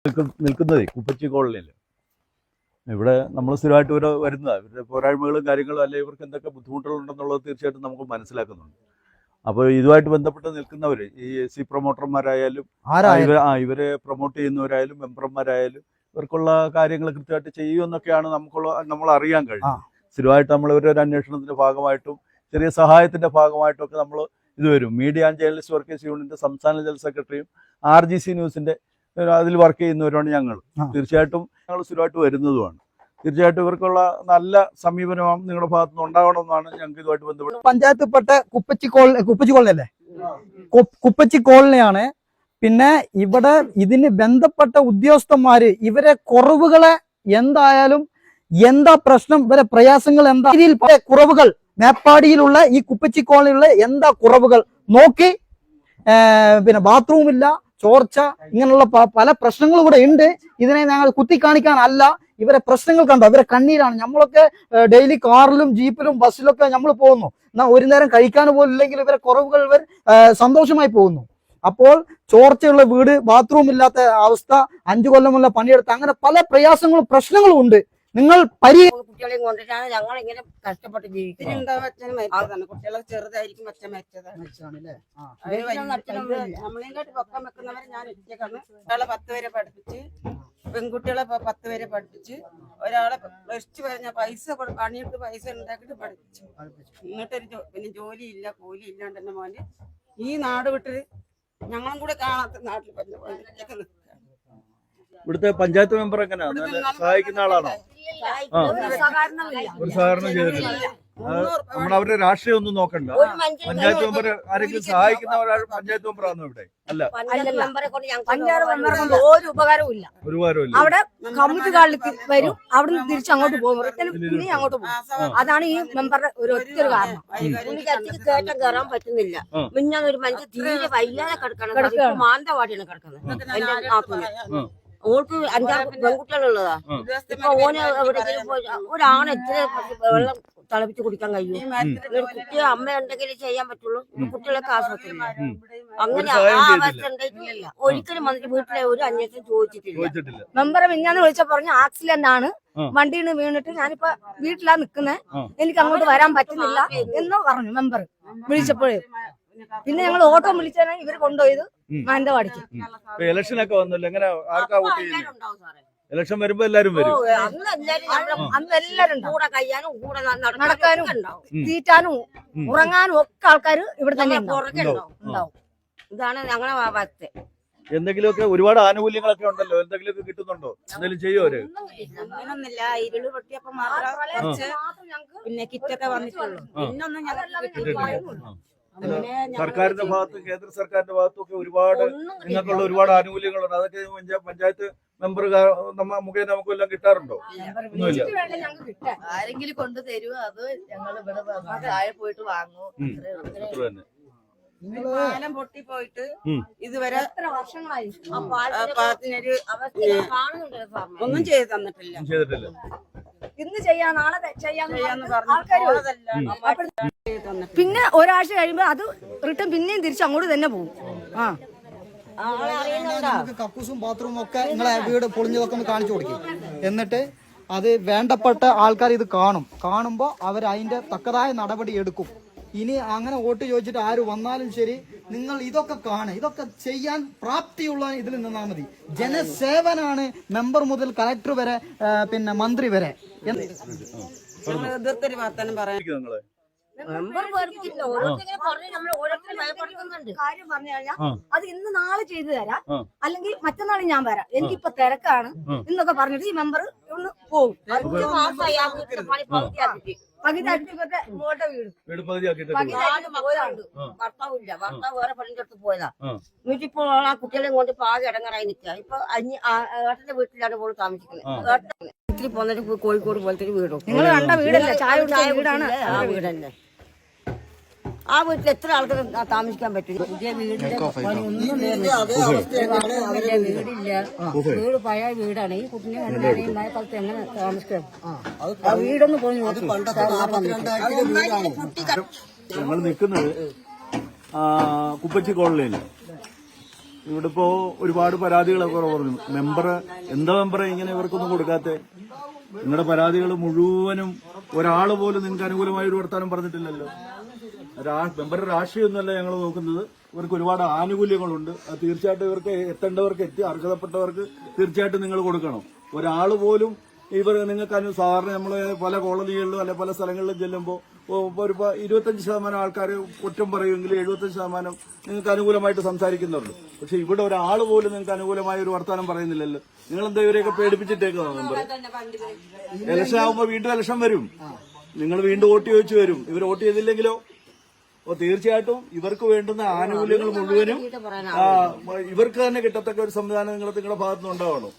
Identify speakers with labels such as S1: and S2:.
S1: നിൽക്കുന്നതേ കുപ്പച്ചി കോളനിയിൽ. ഇവിടെ നമ്മൾ സ്ഥിരമായിട്ട് ഇവർ വരുന്നതാണ്. ഇവരുടെ പോരായ്മകളും കാര്യങ്ങളും അല്ലെങ്കിൽ ഇവർക്ക് എന്തൊക്കെ ബുദ്ധിമുട്ടുകളുണ്ടെന്നുള്ളത് തീർച്ചയായിട്ടും നമുക്ക് മനസ്സിലാക്കുന്നുണ്ട്. അപ്പോൾ ഇതുമായിട്ട് ബന്ധപ്പെട്ട് നിൽക്കുന്നവർ ഈ SC പ്രൊമോട്ടർമാരായാലും ഇവരെ പ്രൊമോട്ട് ചെയ്യുന്നവരായാലും മെമ്പർമാരായാലും ഇവർക്കുള്ള കാര്യങ്ങൾ കൃത്യമായിട്ട് ചെയ്യുമെന്നൊക്കെയാണ് നമ്മൾ അറിയാൻ കഴിയും. സ്ഥിരമായിട്ട് നമ്മൾ ഇവരൊരു അന്വേഷണത്തിൻ്റെ ഭാഗമായിട്ടും ചെറിയ സഹായത്തിൻ്റെ ഭാഗമായിട്ടും ഒക്കെ നമ്മൾ ഇത് വരും. മീഡിയ ആൻഡ് ജേർണലിസ്റ്റ് വർക്കേഴ്സ് യൂണിയൻ്റെ സംസ്ഥാന ജനറൽ സെക്രട്ടറിയും RGC ന്യൂസിൻ്റെ അതിൽ വർക്ക് ചെയ്യുന്നവരാണ് ഞങ്ങൾ. തീർച്ചയായിട്ടും ഞങ്ങൾ സ്ഥിരമായിട്ട് വരുന്നതുമാണ്. തീർച്ചയായിട്ടും ഇവർക്കുള്ള നല്ല സമീപനമാണ് നിങ്ങളുടെ ഭാഗത്തു നിന്ന് ഉണ്ടാവണമെന്നാണ് ഞങ്ങൾക്ക് ഇതുമായിട്ട് ബന്ധപ്പെട്ട്.
S2: പഞ്ചായത്തിൽപ്പെട്ട കുപ്പച്ചി കോളനി അല്ലേ? കുപ്പച്ചി കോളനിയാണ്. പിന്നെ ഇവിടെ ഇതിന് ബന്ധപ്പെട്ട ഉദ്യോഗസ്ഥന്മാര് ഇവരെ കുറവുകളെ എന്തായാലും എന്താ പ്രശ്നം, ഇവരെ പ്രയാസങ്ങൾ എന്താ, രീതിയിൽ കുറവുകൾ മേപ്പാടിയിലുള്ള ഈ കുപ്പച്ചി കോളനിയിലുള്ള എന്താ കുറവുകൾ നോക്കി, പിന്നെ ബാത്റൂം ഇല്ല, ചോർച്ച, ഇങ്ങനെയുള്ള പല പ്രശ്നങ്ങളും ഇവിടെ ഉണ്ട്. ഇതിനെ ഞങ്ങൾ കുത്തിക്കാണിക്കാനല്ല, ഇവരെ പ്രശ്നങ്ങൾ കണ്ടോ, ഇവരെ കണ്ണീരാണ്. നമ്മളൊക്കെ ഡെയിലി കാറിലും ജീപ്പിലും ബസ്സിലൊക്കെ നമ്മൾ പോകുന്നു. എന്നാൽ ഒരു നേരം കഴിക്കാൻ പോലും ഇല്ലെങ്കിൽ ഇവരെ കുറവുകൾ ഇവർ സന്തോഷമായി പോകുന്നു. അപ്പോൾ ചോർച്ചയുള്ള വീട്, ബാത്റൂം ഇല്ലാത്ത അവസ്ഥ, 5 കൊല്ലമുള്ള പണിയെടുത്ത്, അങ്ങനെ പല പ്രയാസങ്ങളും പ്രശ്നങ്ങളും ഉണ്ട്. നിങ്ങൾ
S3: കുട്ടികളെയും കൊണ്ടിട്ടാണ് ഞങ്ങൾ ഇങ്ങനെ കഷ്ടപ്പെട്ട് ജീവിക്കുന്നത്. കുട്ടികളെ ചെറുതായിരിക്കും അച്ഛൻ നമ്മളെക്കാട്ട് പൊക്കം വെക്കുന്നവരെ ഞാൻ ഒറ്റക്കാണ്. ഒരാളെ 10 വരെ പഠിപ്പിച്ച്, പെൺകുട്ടികളെ 10 വരെ പഠിപ്പിച്ച്, ഒരാളെ +2 വരെ ഞാൻ പൈസ പണിയെടുത്ത് പൈസ ഉണ്ടാക്കിയിട്ട് പഠിപ്പിച്ചു. എന്നിട്ടൊരു പിന്നെ ജോലിയില്ല, കൂലി ഇല്ലാണ്ട് തന്നെ മോന് ഈ നാട് വിട്ട് ഞങ്ങളും കൂടെ കാണാത്ത നാട്ടിൽ
S1: ഇവിടുത്തെ പഞ്ചായത്ത് മെമ്പർ എങ്ങനെയാണ്? സഹായിക്കുന്ന ആളാണോ? ഒരു സഹകരണം ചെയ്തിട്ടില്ല. നമ്മൾ അവരുടെ രാഷ്ട്രീയം ഒന്നും നോക്കണ്ട. പഞ്ചായത്ത് മെമ്പർ ആരെങ്കിലും സഹായിക്കുന്ന പഞ്ചായത്ത് മെമ്പറാണോ ഇവിടെ? അല്ല,
S3: ഒരു ഉപകാരവും ഇല്ല. അവിടെ കമ്മിറ്റി കാലിലേക്ക് വരും, അവിടെ നിന്ന് തിരിച്ച് അങ്ങോട്ട് പോകും, പിന്നെ അങ്ങോട്ട് പോകും. അതാണ് ഈ മെമ്പറുടെ ഒരു ഒറ്റൊരു കാരണം. കയറ്റം കയറാൻ പറ്റുന്നില്ല. മിഞ്ഞാന്നൊരു മനുഷ്യൻ തീരെ വയ്യാതെ കിടക്കണം, മാനന്തവാടിയാണ് കിടക്കുന്നത്. ഓൾക്ക് 5-6 പെൺകുട്ടികളുള്ളതാ. ഇപ്പൊ ഓന് എവിടെയെങ്കിലും ഒരാണ് എത്ര വെള്ളം തിളപ്പിച്ച് കുടിക്കാൻ കഴിയും? കുട്ടിയെ അമ്മ ഉണ്ടെങ്കിൽ ചെയ്യാൻ പറ്റുള്ളൂ. കുട്ടികളൊക്കെ ആശ്രയിക്കില്ല. അങ്ങനെ ആ അവസ്ഥ ഉണ്ടായിട്ടില്ല. ഒരിക്കലും വന്നിട്ട് വീട്ടിലെ ഒരു അന്വേഷണം ചോദിച്ചിട്ടില്ല. മെമ്പറെ മിഞ്ഞാന്ന് വിളിച്ച പറഞ്ഞ ആക്സിഡന്റ് ആണ്, വണ്ടിയിൽ നിന്ന് വീണിട്ട് ഞാനിപ്പോ വീട്ടിലാ നിക്കുന്നത്, എനിക്ക് അങ്ങോട്ട് വരാൻ പറ്റുന്നില്ല എന്ന് പറഞ്ഞു മെമ്പർ വിളിച്ചപ്പോഴേ. പിന്നെ ഞങ്ങൾ ഓട്ടോ വിളിച്ചാണ് ഇവര് കൊണ്ടുപോയത് മാനന്തവാടിക്ക്.
S1: ഇലക്ഷൻ ഒക്കെ വന്നല്ലോ, എങ്ങനെ ആർക്കാ വോട്ട് ചെയ്യുന്നത്? ഇലക്ഷൻ വരുമ്പോ എല്ലാരും വരും.
S3: അന്ന് എല്ലാരും കൂടെ കഴിയാനും കൂടെ നടക്കാനും തീറ്റാനും ഉറങ്ങാനും ഒക്കെ ആൾക്കാർ ഇവിടെ തന്നെ ഉണ്ടാവും. ഇതാണ് ഞങ്ങളെ അവസ്ഥ.
S1: എന്തെങ്കിലുമൊക്കെ ഒരുപാട് ആനുകൂല്യങ്ങളൊക്കെ ഉണ്ടല്ലോ, എന്തെങ്കിലുമൊക്കെ കിട്ടുന്നുണ്ടോ? എന്തെങ്കിലും ചെയ്യോ അവര്?
S3: അങ്ങനൊന്നുമില്ല. ഇരുള് പൊട്ടിയപ്പോ മാത്രം പിന്നെ കിറ്റൊക്കെ വന്നിട്ടുള്ളൂ. പിന്നൊന്നും ഞങ്ങൾക്ക്
S1: സർക്കാരിന്റെ ഭാഗത്തും കേന്ദ്ര സർക്കാരിന്റെ ഭാഗത്തും ഒക്കെ ഒരുപാട് നിങ്ങൾക്കുള്ള ഒരുപാട് ആനുകൂല്യങ്ങളുണ്ട്. അതൊക്കെ പഞ്ചായത്ത് മെമ്പർ മുഖേന നമുക്ക് എല്ലാം കിട്ടാറുണ്ടോ? ഒന്നുമില്ല.
S4: ആരെങ്കിലും കൊണ്ടു തരുമോ? അത് ഞങ്ങൾ ഇവിടെ താഴെ പോയിട്ട് വാങ്ങും.
S1: അത്ര തന്നെ.
S3: പാലം പൊട്ടി പോയിട്ട് ഇതുവരെ എത്ര വർഷങ്ങളായി ഒന്നും ചെയ്ത് തന്നിട്ടില്ല.
S4: ഇന്ന് ചെയ്യാൻ നാളെ ചെയ്യാന്ന് പറഞ്ഞു. പിന്നെ ഒരാഴ്ച കഴിയുമ്പോ അത് റിട്ടേൺ പിന്നെയും തിരിച്ച് അങ്ങോട്ട് തന്നെ പോകും.
S2: കക്കൂസും ബാത്റൂമും ഒക്കെ നിങ്ങളെ വീട് പൊളിഞ്ഞതൊക്കെ ഒന്ന് കാണിച്ചു കൊടുക്കും. എന്നിട്ട് അത് വേണ്ടപ്പെട്ട ആൾക്കാർ ഇത് കാണുമ്പോൾ അവർ അതിന്റെ തക്കതായ നടപടി എടുക്കും. ഇനി അങ്ങനെ വോട്ട് ചോദിച്ചിട്ട് ആര് വന്നാലും ശരി, നിങ്ങൾ ഇതൊക്കെ ഇതൊക്കെ ചെയ്യാൻ പ്രാപ്തിയുള്ള ഇതിൽ നിന്നാൽ മതി. ജനസേവനാണ് മെമ്പർ മുതൽ കളക്ടർ വരെ, പിന്നെ മന്ത്രി വരെ.
S3: എതിർത്തൊരു വർത്തമാനം പറയാൻ
S4: കാര്യം പറഞ്ഞു കഴിഞ്ഞാൽ അത് ഇന്ന് നാളെ ചെയ്തു തരാം, അല്ലെങ്കിൽ മറ്റന്നാൾ ഞാൻ വരാം, എനിക്കിപ്പൊ തിരക്കാണ് എന്നൊക്കെ പറഞ്ഞിട്ട് ഈ മെമ്പർ ഒന്ന് പോകും.
S3: ഭർത്താവ് വേറെ പള്ളിന്റെ അടുത്ത് പോയതാ. വീട്ടിപ്പോ ആ കുട്ടികളെയും കൊണ്ട് പാകെ ഇടങ്ങറായി നിൽക്കുക. ഇപ്പൊ ഏട്ടന്റെ വീട്ടിലാണ് പോയി താമസിക്കുന്നത്. ഇത്തിരി പോന്നിട്ട് കോഴിക്കോട് പോലത്തെ വീടും.
S4: നിങ്ങൾ കണ്ട വീടല്ലേ? ചായ വീടാണ്.
S3: ആ വീടല്ലേ. ആ വീട്ടിൽ എത്ര ആൾക്കാർ താമസിക്കാൻ പറ്റും? പുതിയ വീടിന്റെ വീടില്ല, വീട് പഴയ വീടാണ്. ഈ കുട്ടിനെ ഉണ്ടായ കാലത്ത് എങ്ങനെ താമസിക്കാം? ആ വീടൊന്നും പോയി
S1: ഞങ്ങൾ നിൽക്കുന്നത് കുപ്പച്ചി കോളനിയിൽ. ഇവിടെ ഇപ്പോ ഒരുപാട് പരാതികളൊക്കെ പറഞ്ഞു. എന്താ മെമ്പറെ ഇങ്ങനെ ഇവർക്കൊന്നും കൊടുക്കാത്തെ? നിങ്ങളുടെ പരാതികൾ മുഴുവനും ഒരാൾ പോലും നിങ്ങൾക്ക് അനുകൂലമായ ഒരു വർത്താനം പറഞ്ഞിട്ടില്ലല്ലോ. മെമ്പറുടെ രാഷ്ട്രീയമൊന്നുമല്ല ഞങ്ങൾ നോക്കുന്നത്. ഇവർക്ക് ഒരുപാട് ആനുകൂല്യങ്ങളുണ്ട്. അത് തീർച്ചയായിട്ടും ഇവർക്ക് എത്തേണ്ടവർക്ക് എത്തി, അർഹതപ്പെട്ടവർക്ക് തീർച്ചയായിട്ടും നിങ്ങൾ കൊടുക്കണം. ഒരാൾ പോലും നിങ്ങൾക്ക് സാധാരണ നമ്മൾ പല കോളനികളിലും അല്ലെ പല സ്ഥലങ്ങളിലും ചെല്ലുമ്പോൾ ഒരു 25% ആൾക്കാർ കുറ്റം പറയുമെങ്കിൽ 75% നിങ്ങൾക്ക് അനുകൂലമായിട്ട് സംസാരിക്കുന്നുള്ളൂ. പക്ഷെ ഇവിടെ ഒരാൾ പോലും നിങ്ങൾക്ക് അനുകൂലമായ ഒരു വർത്തമാനം പറയുന്നില്ലല്ലോ. നിങ്ങൾ എന്താ ഇവരെയൊക്കെ പേടിപ്പിച്ചിട്ടേക്കോ? മെമ്പർ ഇലക്ഷൻ ആകുമ്പോൾ വീണ്ടും ഇലക്ഷൻ വരും, നിങ്ങൾ വീണ്ടും വോട്ട് ചോദിച്ചു വരും. ഇവർ വോട്ട് ചെയ്തില്ലെങ്കിലോ? അപ്പോൾ തീർച്ചയായിട്ടും ഇവർക്ക് വേണ്ടുന്ന ആനുകൂല്യങ്ങൾ മുഴുവനും ഇവർക്ക് തന്നെ കിട്ടത്തക്ക ഒരു സംവിധാനം നിങ്ങളുടെ ഭാഗത്തുനിന്ന് ഉണ്ടാവണം.